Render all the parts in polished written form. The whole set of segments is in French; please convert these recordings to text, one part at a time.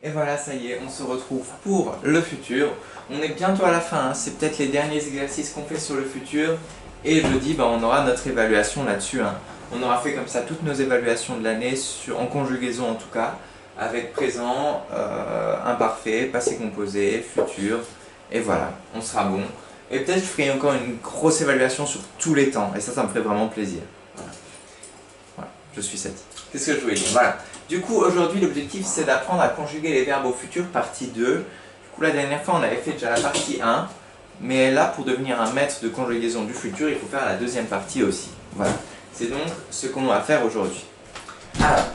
Et voilà, ça y est, on se retrouve pour le futur. On est bientôt à la fin, hein. C'est peut-être les derniers exercices qu'on fait sur le futur. Et jeudi, on aura notre évaluation là-dessus, hein. On aura fait comme ça toutes nos évaluations de l'année, en conjugaison en tout cas, avec présent, imparfait, passé composé, futur. Et voilà, on sera bon. Et peut-être je ferai encore une grosse évaluation sur tous les temps. Et ça me ferait vraiment plaisir. Voilà, je suis satisfait. Qu'est-ce que je voulais dire? Voilà. Du coup, aujourd'hui, l'objectif, c'est d'apprendre à conjuguer les verbes au futur, partie 2. Du coup, la dernière fois, on avait fait déjà la partie 1. Mais là, pour devenir un maître de conjugaison du futur, il faut faire la deuxième partie aussi. Voilà. C'est donc ce qu'on va faire aujourd'hui. Alors,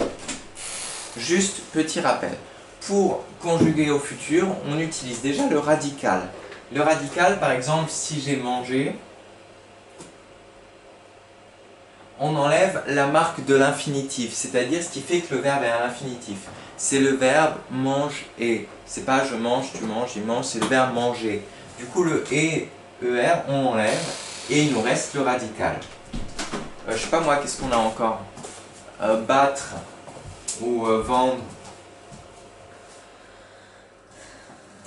juste petit rappel. Pour conjuguer au futur, on utilise déjà le radical. Le radical, par exemple, si j'ai mangé, on enlève la marque de l'infinitif, c'est-à-dire ce qui fait que le verbe est à l'infinitif. C'est le verbe mange et. C'est pas je mange, tu manges, il mange, c'est le verbe manger. Du coup, le et, er, on enlève et il nous reste le radical. Je sais pas moi, qu'est-ce qu'on a encore? Battre ou vendre.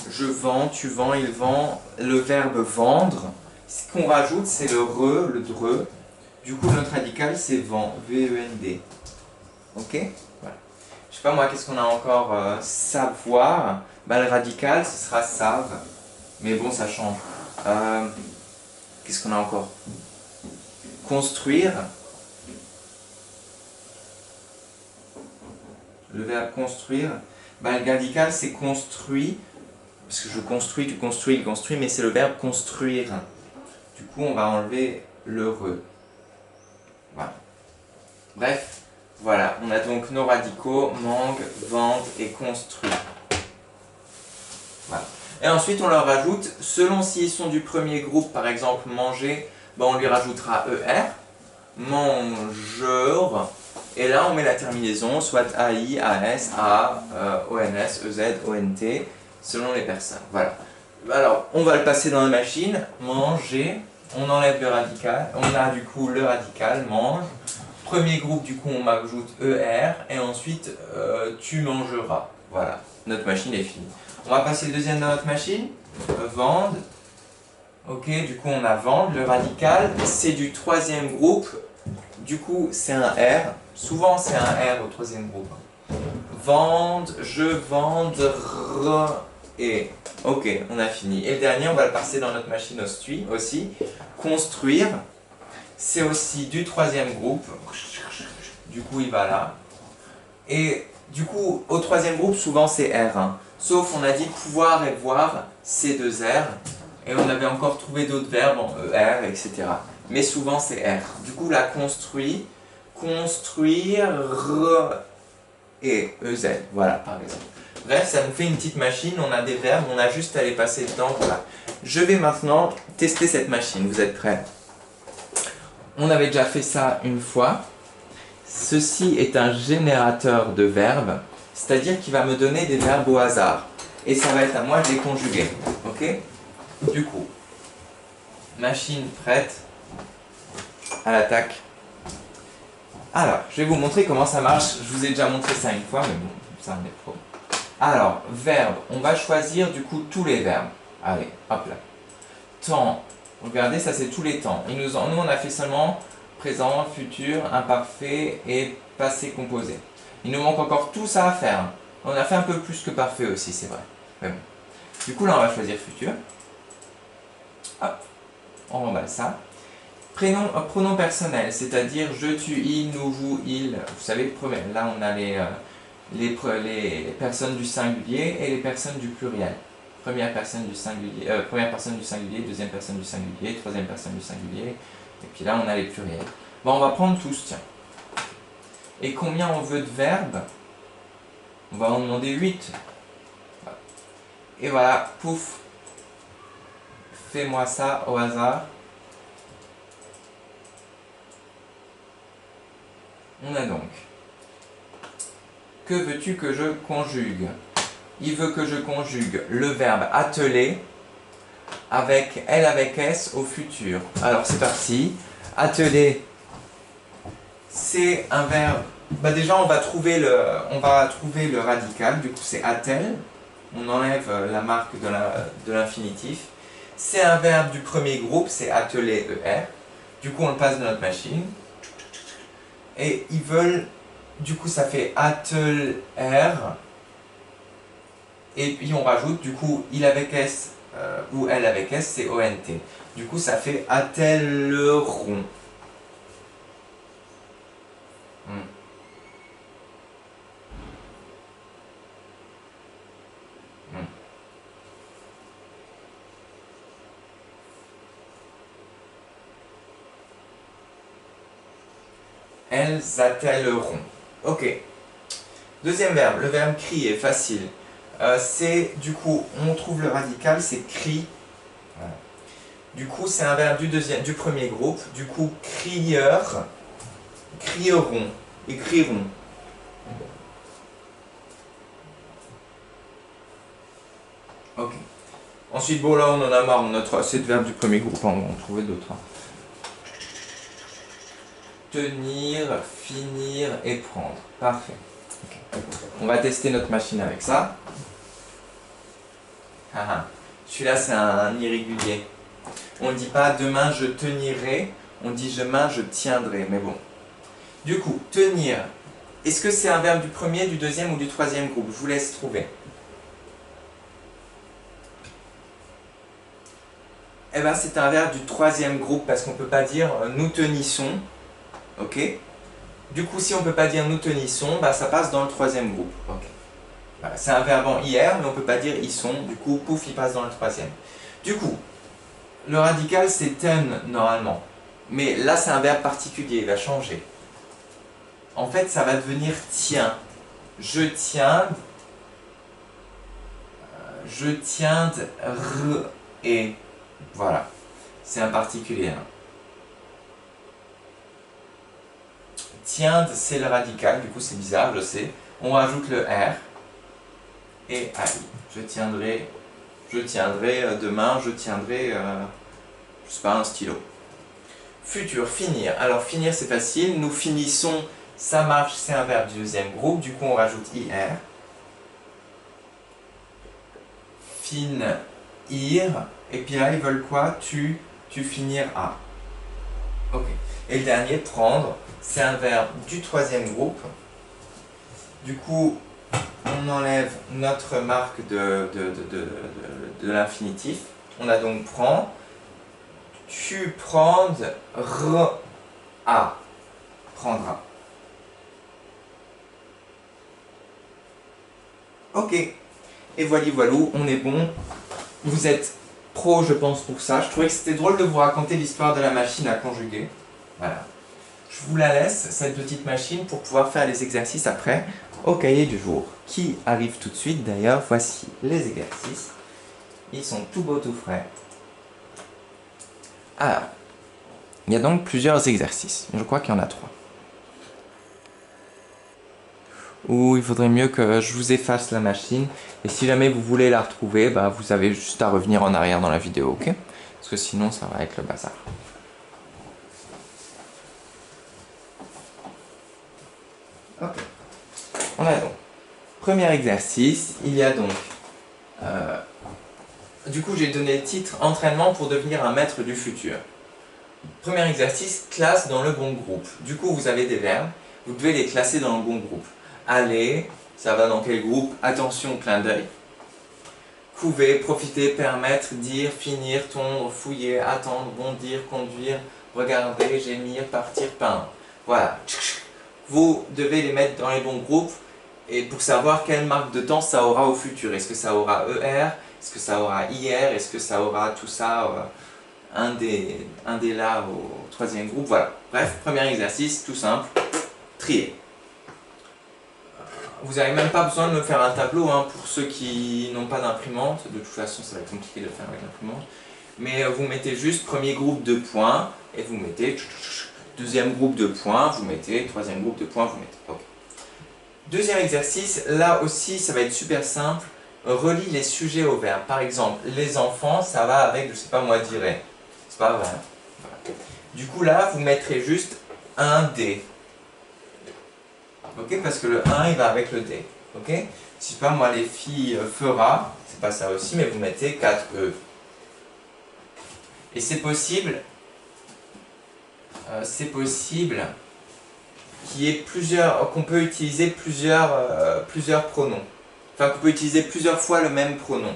Je vends, tu vends, il vend. Le verbe vendre, ce qu'on rajoute, c'est le re, le dre. Du coup, notre radical, c'est vend, V-E-N-D. Ok? Voilà. Je sais pas moi, qu'est-ce qu'on a encore? Savoir. Le radical, ce sera save. Mais bon, ça change. Qu'est-ce qu'on a encore? Construire. Le verbe construire. Le radical, c'est construit. Parce que je construis, tu construis, il construit, mais c'est le verbe construire. Du coup, on va enlever le re. Voilà. Bref, voilà, on a donc nos radicaux, mangue, vendre et construit. Voilà. Et ensuite, on leur rajoute, selon s'ils sont du premier groupe, par exemple manger, on lui rajoutera ER, mangeur, et là on met la terminaison, soit AI, AS, A, ONS, EZ, ONT, selon les personnes. Voilà. Alors, on va le passer dans la machine, manger, on enlève le radical, on a du coup le radical, mange. Premier groupe, du coup, on ajoute ER, et ensuite, tu mangeras. Voilà, notre machine est finie. On va passer le deuxième dans notre machine, vendre. Ok, du coup, on a vendre, le radical, c'est du troisième groupe, du coup, c'est un R. Souvent, c'est un R au troisième groupe. Vendre, je vendre, et... Ok, on a fini. Et le dernier, on va le passer dans notre machine aussi. Construire. C'est aussi du troisième groupe, du coup il va là. Et du coup, au troisième groupe, souvent c'est R, hein. Sauf on a dit pouvoir et voir, c'est deux R. Et on avait encore trouvé d'autres verbes en ER, etc. Mais souvent c'est R. Du coup, là, construit, construire, et EZ, voilà, par exemple. Bref, ça nous fait une petite machine, on a des verbes, on a juste à les passer dedans, voilà. Je vais maintenant tester cette machine, vous êtes prêts? On avait déjà fait ça une fois. Ceci est un générateur de verbes, c'est-à-dire qu'il va me donner des verbes au hasard. Et ça va être à moi de les conjuguer. Ok? Du coup, machine prête à l'attaque. Alors, je vais vous montrer comment ça marche. Je vous ai déjà montré ça une fois, mais bon, ça en est pro. Alors, verbe, on va choisir du coup tous les verbes. Allez, hop là. Temps. Regardez, ça c'est tous les temps. Nous, on a fait seulement présent, futur, imparfait et passé composé. Il nous manque encore tout ça à faire. On a fait un peu plus que parfait aussi, c'est vrai. Mais bon. Du coup, là, on va choisir futur. Hop, on remballe ça. Pronom personnel, c'est-à-dire je, tu, il, nous, vous, il. Vous savez, là, on a les personnes du singulier et les personnes du pluriel. Première personne du singulier, deuxième personne du singulier, troisième personne du singulier, et puis là on a les pluriels. On va prendre tous, tiens. Et combien on veut de verbes? On va en demander 8. Et voilà, pouf. Fais-moi ça au hasard. On a donc. Que veux-tu que je conjugue? Il veut que je conjugue le verbe atteler avec L avec S au futur. Alors c'est parti. Atteler, c'est un verbe Bah déjà, on va trouver le radical. Du coup, c'est a-t-elle. On enlève la marque de l'infinitif. C'est un verbe du premier groupe, c'est atteler, er. Du coup, on le passe dans notre machine. Et ils veulent, du coup, ça fait attel, er. Et puis, on rajoute, du coup, il avec s ou elle avec s, c'est ont. Du coup, ça fait attelleront. Elles attelleront. Ok. Deuxième verbe, le verbe crier, facile. C'est, du coup, on trouve le radical, c'est cri. Voilà. Du coup, c'est un verbe du premier groupe. Du coup, crieur, crieront, écriront. Ok. Ensuite, bon là, on en a marre, on a assez de verbes du premier groupe, on va en trouver d'autres. Tenir, finir et prendre. Parfait. Okay. On va tester notre machine avec ça. Celui-là, c'est un irrégulier. On ne dit pas demain je tenirai, on dit demain je tiendrai. Mais bon. Du coup, tenir. Est-ce que c'est un verbe du premier, du deuxième ou du troisième groupe? Je vous laisse trouver. Eh bien, c'est un verbe du troisième groupe parce qu'on ne peut pas dire nous tenissons. Ok? Du coup, si on ne peut pas dire nous tenissons, bah, ça passe dans le troisième groupe. Okay. Voilà, c'est un verbe en IR, mais on ne peut pas dire ils sont. Du coup, pouf, il passe dans le troisième. Du coup, le radical, c'est ten normalement. Mais là, c'est un verbe particulier, il va changer. En fait, ça va devenir tiens. Je tiens. Je tiens et voilà. C'est un particulier. Tiens, c'est le radical, du coup c'est bizarre, je sais. On rajoute le R et AI. Je tiendrai demain, je tiendrai, je sais pas, un stylo. Futur, finir. Alors finir c'est facile, nous finissons, ça marche, c'est un verbe du deuxième groupe, du coup on rajoute IR. Finir, et puis là ils veulent quoi? Tu finiras. Ok. Et le dernier, prendre, c'est un verbe du troisième groupe. Du coup, on enlève notre marque de l'infinitif. On a donc prend. Tu prendras. Prendra. Ok. Et voilà, on est bon. Vous êtes pro, je pense, pour ça. Je trouvais que c'était drôle de vous raconter l'histoire de la machine à conjuguer. Voilà. Je vous la laisse, cette petite machine, pour pouvoir faire les exercices après au cahier du jour, qui arrive tout de suite. D'ailleurs, voici les exercices. Ils sont tout beaux, tout frais. Alors, il y a donc plusieurs exercices. Je crois qu'il y en a 3. Ou il faudrait mieux que je vous efface la machine. Et si jamais vous voulez la retrouver, bah, vous avez juste à revenir en arrière dans la vidéo, ok? Parce que sinon, ça va être le bazar. Ok. On a donc, premier exercice, il y a donc, du coup j'ai donné le titre entraînement pour devenir un maître du futur. Premier exercice, classe dans le bon groupe. Du coup vous avez des verbes, vous devez les classer dans le bon groupe. Aller, ça va dans quel groupe? Attention, clin d'œil. Couver, profiter, permettre, dire, finir, tondre, fouiller, attendre, bondir, conduire, regarder, gémir, partir, peindre. Voilà. Vous devez les mettre dans les bons groupes et pour savoir quelle marque de temps ça aura au futur. Est-ce que ça aura ER? Est-ce que ça aura IR? Est-ce que ça aura tout ça, un des là au troisième groupe? Voilà. Bref, premier exercice, tout simple, trier. Vous n'avez même pas besoin de me faire un tableau pour ceux qui n'ont pas d'imprimante. De toute façon, ça va être compliqué de le faire avec l'imprimante. Mais vous mettez juste premier groupe de points et vous mettez deuxième groupe de points, vous mettez troisième groupe de points, vous mettez. Okay. Deuxième exercice, là aussi ça va être super simple. Relie les sujets au verbe. Par exemple, les enfants, ça va avec, je sais pas moi, dirait. C'est pas vrai. Voilà. Du coup là, vous mettrez juste un D. Ok, parce que le 1 il va avec le D. Ok, si pas moi les filles fera, c'est pas ça aussi, mais vous mettez 4E. Et c'est possible qu'on peut utiliser plusieurs pronoms. Enfin, qu'on peut utiliser plusieurs fois le même pronom.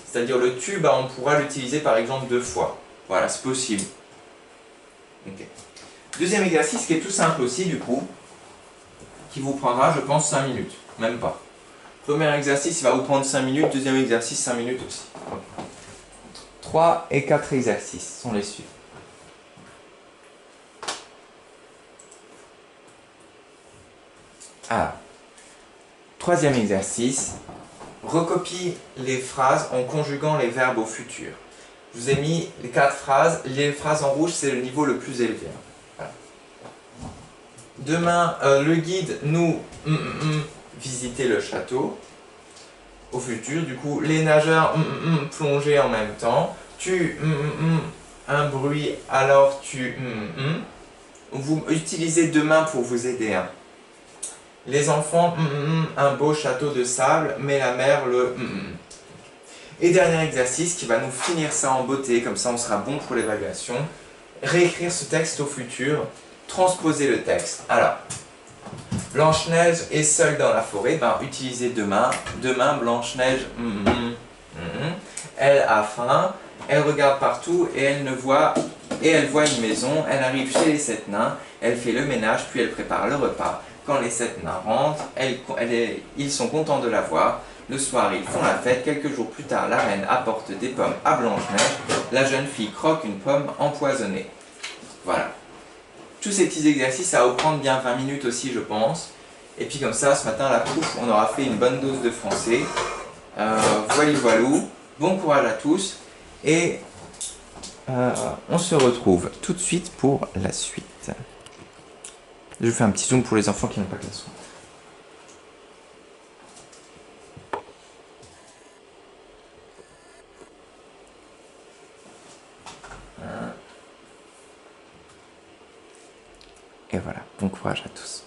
C'est-à-dire le tu, bah, on pourra l'utiliser par exemple 2 fois. Voilà, c'est possible. Okay. Deuxième exercice qui est tout simple aussi du coup, qui vous prendra je pense 5 minutes, même pas. Premier exercice il va vous prendre 5 minutes, deuxième exercice 5 minutes aussi. 3 et 4 exercices sont les suivants. Alors, troisième exercice, recopie les phrases en conjuguant les verbes au futur. Je vous ai mis les 4 phrases, les phrases en rouge c'est le niveau le plus élevé. Voilà. Demain, le guide nous visiter le château. Au futur, du coup, les nageurs plonger en même temps. Tu un bruit, alors tu Vous utilisez demain pour vous aider. Hein. Les enfants, un beau château de sable, mais la mer, le Et dernier exercice qui va nous finir ça en beauté, comme ça on sera bon pour l'évaluation. Réécrire ce texte au futur, transposer le texte. Alors, Blanche-Neige est seule dans la forêt, ben utilisez demain. Demain, Blanche-Neige, elle a faim, elle regarde partout et elle voit une maison. Elle arrive chez les 7 nains, elle fait le ménage, puis elle prépare le repas. Quand les 7 nains rentrent, ils sont contents de la voir. Le soir, ils font la fête. Quelques jours plus tard, la reine apporte des pommes à Blanche-Neige. La jeune fille croque une pomme empoisonnée. Voilà. Tous ces petits exercices, ça va vous prendre bien 20 minutes aussi, je pense. Et puis comme ça, ce matin à la coupe, on aura fait une bonne dose de français. Voilou. Bon courage à tous. Et on se retrouve tout de suite pour la suite. Je fais un petit zoom pour les enfants qui n'ont pas de leçon. Et voilà, bon courage à tous.